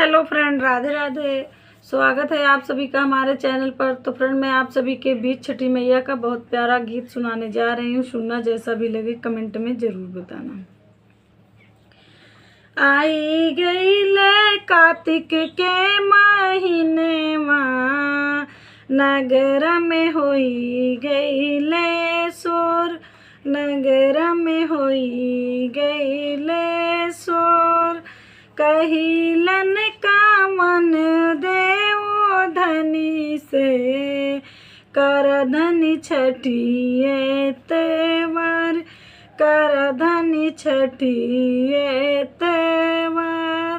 Hello friend, Radhe Radhe. स्वागत है आप सभी का हमारे चैनल पर। तो फ्रेंड, मैं आप सभी के बीच छठी मैया का बहुत प्यारा गीत सुनाने जा रही हूँ। सुनना, जैसा भी लगे कमेंट में ज़रूर बताना। आई गईले कार्तिक के महीने माँ, नगर में होई गईले शोर, नगर में होई गईले शोर। कहिलन का मन देवो धनी से, कर धनी छठिए त्योहार, कर धनी छठिए त्योहार।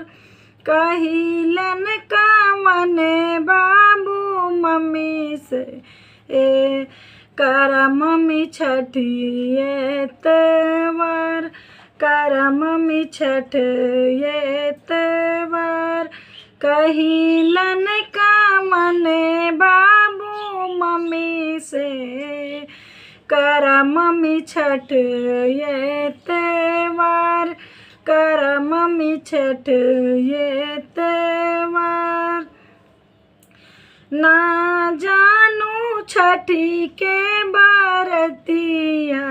कहिलन का मन बाबू मम्मी से, कर मम्मी छठिए त्योहार, कर मम्मी छठ ये त्योहार। कहिलन का मन बाबू मम्मी से, कर मम्मी छठ ये त्योहार, कर मम्मी छठ ये त्योहार। ना जानू छठी के बरतिया,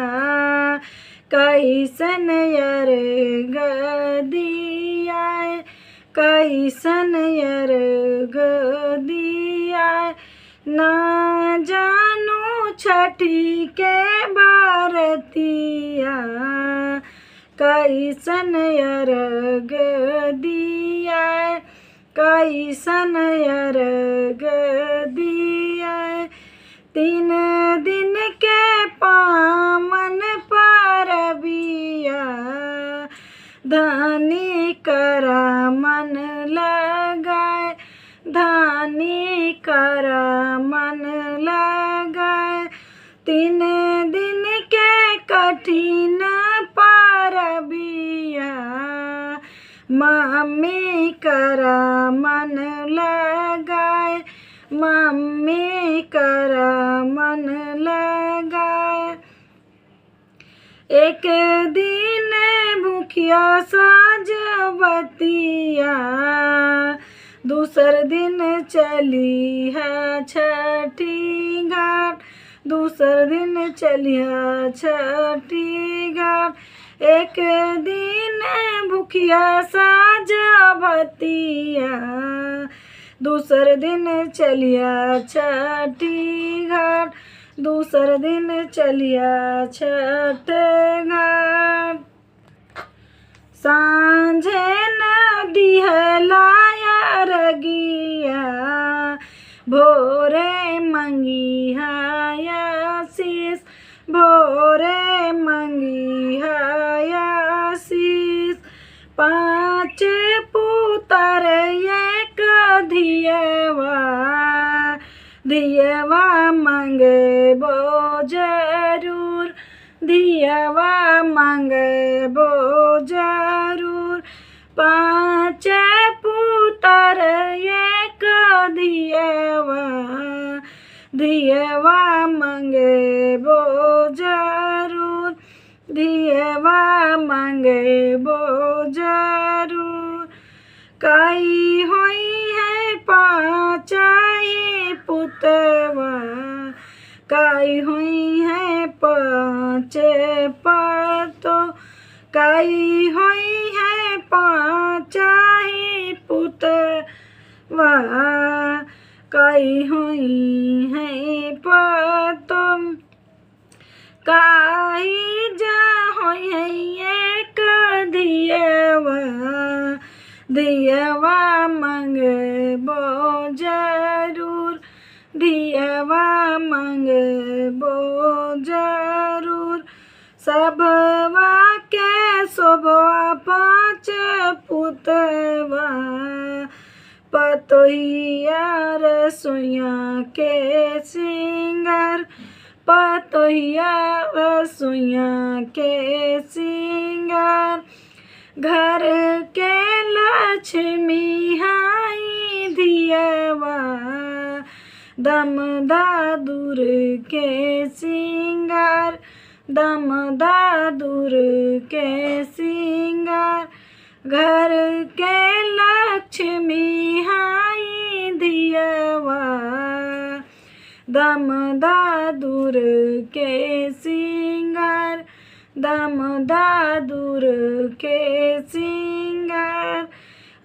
कैसन अर्घ दिया, कैसन अर्घ दिया। ना जानू छठी के बरतिया, कैसन अर्घ दिया, कैसन अर्घ दिया। 3 दिन के पावन परबिया, धनी करा मन लगाए, धनी करा मन लगाए। 3 दिन के कठिन परबिया, मम्मी करा मन लगाए, मम्मी करा मन लगाए। एक दिन भूखिया साजवतिया, दूसर दिन चली है छठी घाट, दूसर दिन चली है छठी घाट। एक दिन भूखिया साजवतिया, दूसर दिन चलिया छठी घाट, दूसर दिन चलिया छठ घाट। सांझे नदी हलाया रगिया, भोरे मंगी आशीष, भोरे मंगी आशीष। 5 पुतर एक धियवा, धियवा मांगे बो जरूर, धियवा मांगे बो जरूर। 5 पुतर एक धियवा, धियवा मांगे बो जरूर, धियवा मांगे बो जरूर। काई होई है 5 पुतवा, काई हुई है 5 पतो, काई हुई है 5 पुतवा, काई हुई है पतो। काई जा हुई है एक धियवा, धियवा मांगे बो जरूर, धियवा मांगे बो जरूर। सबवा के शोभा 5 पुतवा, पतोहिया रसोइया के सिंगार, पतोहिया रसोइया के सिंगार। घर के लक्ष्मी हाई धियवा, दमदादुर के सिंगार, दमदादुर के सिंगार। घर के लक्ष्मी हाई दियवा दमदादुर के सिंगार दमदादुर के सिंगार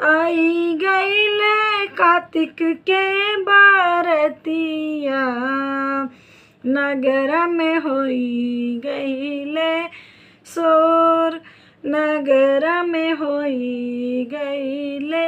आई गईले कार्तिक के बारतिया नगर में होई गईले शोर नगर में होई गईले